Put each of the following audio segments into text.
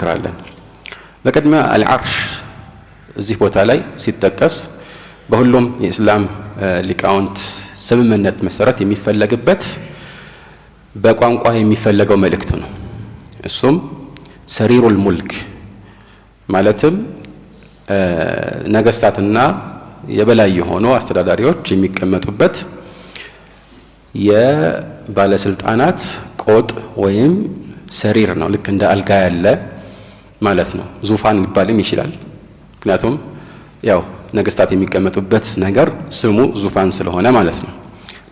እንሞክራለን። በቅድሚያ አልዓርሽ እዚህ ቦታ ላይ ሲጠቀስ በሁሉም የእስላም ሊቃውንት ስምምነት መሰረት የሚፈለግበት በቋንቋ የሚፈለገው መልእክት ነው። እሱም ሰሪሩል ሙልክ ማለትም ነገስታትና የበላይ የሆኑ አስተዳዳሪዎች የሚቀመጡበት የባለስልጣናት ቆጥ ወይም ሰሪር ነው። ልክ እንደ አልጋ ያለ ማለት ነው። ዙፋን ሊባልም ይችላል። ምክንያቱም ያው ነገስታት የሚቀመጡበት ነገር ስሙ ዙፋን ስለሆነ ማለት ነው።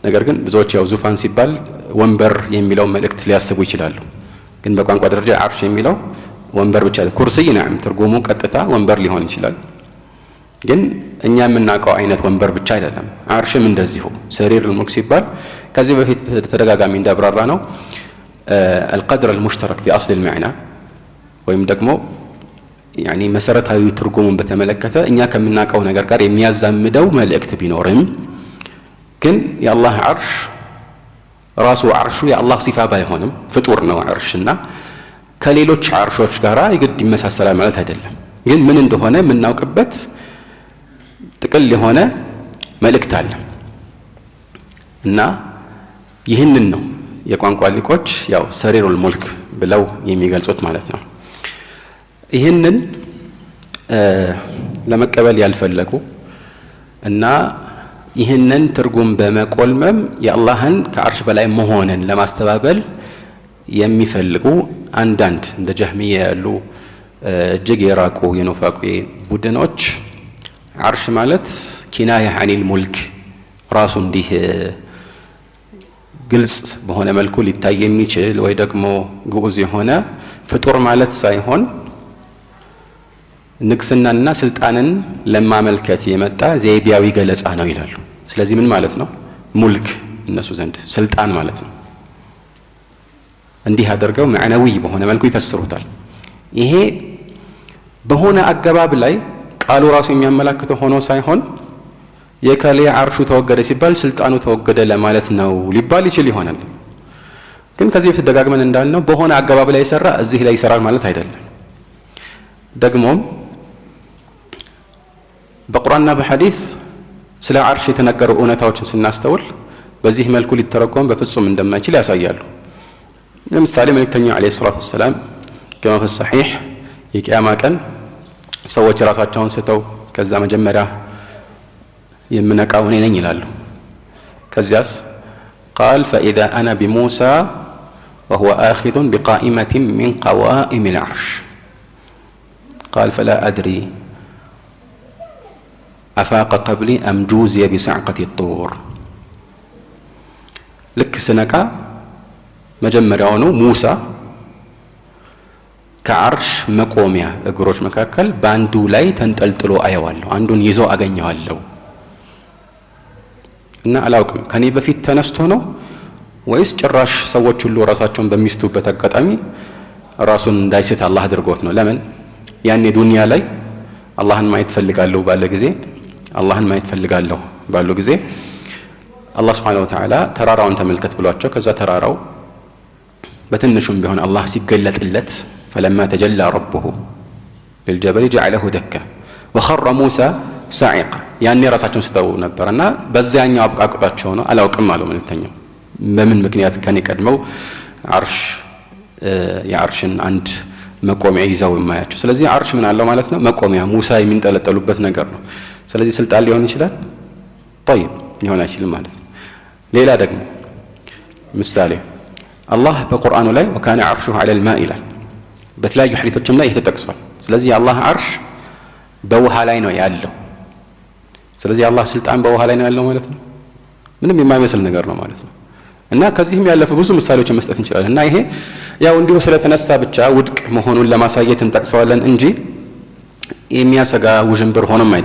ነገር ግን ብዙዎች ያው ዙፋን ሲባል ወንበር የሚለው መልእክት ሊያስቡ ይችላሉ። ግን በቋንቋ ደረጃ አርሽ የሚለው ወንበር ብቻ አይደለም። ኩርሲይ ነዓም ትርጉሙ ቀጥታ ወንበር ሊሆን ይችላል። ግን እኛ የምናውቀው አይነት ወንበር ብቻ አይደለም። አርሽም እንደዚሁ ሰሪር ሙልክ ሲባል ከዚህ በፊት ተደጋጋሚ እንዳብራራ ነው القدر المشترك في أصل المعنى ወይም ደግሞ ያኒ መሰረታዊ ትርጉሙን በተመለከተ እኛ ከምናውቀው ነገር ጋር የሚያዛምደው መልእክት ቢኖርም ግን የአላህ አርሽ ራሱ አርሹ የአላህ ሲፋ ባይሆንም ፍጡር ነው አርሽና ከሌሎች አርሾች ጋር ይግድ ይመሳሰላል ማለት አይደለም። ግን ምን እንደሆነ የምናውቅበት ጥቅል የሆነ መልእክት አለ እና ይህንን ነው የቋንቋ ሊቆች ያው ሰሪሩል ሙልክ ብለው የሚገልጹት ማለት ነው። ይህንን ለመቀበል ያልፈለጉ እና ይህንን ትርጉም በመቆልመም የአላህን ከአርሽ በላይ መሆንን ለማስተባበል የሚፈልጉ አንዳንድ እንደ ጀህሚያ ያሉ እጅግ የራቁ የኑፋቂ ቡድኖች አርሽ ማለት ኪናያ ዐኒል ሙልክ ራሱ እንዲህ ግልጽ በሆነ መልኩ ሊታይ የሚችል ወይ ደግሞ ግዑዝ የሆነ ፍጡር ማለት ሳይሆን ንግስናና ስልጣንን ለማመልከት የመጣ ዘይቢያዊ ገለጻ ነው ይላሉ። ስለዚህ ምን ማለት ነው? ሙልክ እነሱ ዘንድ ስልጣን ማለት ነው። እንዲህ አድርገው መዕነዊ በሆነ መልኩ ይፈስሩታል። ይሄ በሆነ አገባብ ላይ ቃሉ ራሱ የሚያመላክተው ሆኖ ሳይሆን የከሌ አርሹ ተወገደ ሲባል ስልጣኑ ተወገደ ለማለት ነው ሊባል ይችል ይሆናል። ግን ከዚህ በፊት ደጋግመን እንዳልነው በሆነ አገባብ ላይ ይሰራ እዚህ ላይ ይሰራል ማለት አይደለም። ደግሞም በቁርአንና በሐዲስ ስለ አርሽ የተነገሩ እውነታዎችን ስናስተውል በዚህ መልኩ ሊተረጎም በፍጹም እንደማይችል ያሳያሉ። ለምሳሌ መልእክተኛው አለይሂ ሰላቱ ወሰላም ከማ في الصحيح የቂያማ ቀን ሰዎች ራሳቸውን ስተው ከዛ መጀመሪያ የምነቃው እኔ ነኝ ይላሉ። ከዚያስ قال فإذا أنا بموسى وهو آخذ بقائمة من قوائم العرش قال فلا أدري أفاق قبلي أم جوزي بصعقة الطور لك سنكا مجمرونو موسى كعرش مقوميا እግሮች መካከል ባንዱ ላይ ተንጠልጥሎ አየዋለሁ አንዱን ይዞ አገኘዋለሁ እና አላውቅም ከኔ በፊት ተነስቶ ነው ወይስ ጭራሽ ሰዎች ሁሉ ራሳቸውን በሚስቱበት አጋጣሚ ራሱን እንዳይስት አላህ አድርጎት ነው። ለምን ያኔ ዱንያ ላይ አላህን ማየት ፈልጋለሁ ባለ ጊዜ አላህን ማየት ፈልጋለሁ ባሉ ጊዜ አላህ Subhanahu Wa Ta'ala ተራራውን ተመልከት ብሏቸው ከዛ ተራራው በትንሹም ቢሆን አላህ ሲገለጥለት فلما تجلى ربه للجبل جعله دكا وخر موسى صاعقا ያኔ ራሳቸውን ስተው ነበርና በዚያኛው አብቃቅጣቸው ነው አላውቅም አለው መልእክተኛው በምን ምክንያት ከኔ ቀድመው አርሽ የአርሽን አንድ መቆሚያ ይዘው የማያቸው። ስለዚህ አርሽ ምን አለው ማለት ነው? መቆሚያ ሙሳ የሚንጠለጠሉበት ነገር ነው። ስለዚህ ስልጣን ሊሆን ይችላል طيب ሊሆን አይችልም ማለት ነው። ሌላ ደግሞ ምሳሌ አላህ በቁርአኑ ላይ وكان عرشه على الماء ይላል። በተለያዩ ሐዲሶችም ላይ ተጠቅሷል። ስለዚህ የአላህ አርሽ በውሃ ላይ ነው ያለው። ስለዚህ የአላህ ስልጣን በውሃ ላይ ነው ያለው ማለት ነው። ምንም የማይመስል ነገር ነው ማለት ነው። እና ከዚህም ያለፈ ብዙ ምሳሌዎችን መስጠት እንችላለን። እና ይሄ ያው እንዲሁ ስለተነሳ ብቻ ውድቅ መሆኑን ለማሳየት እንጠቅሰዋለን እንጂ የሚያሰጋ ውዥንብር ሆኖም አይደለም።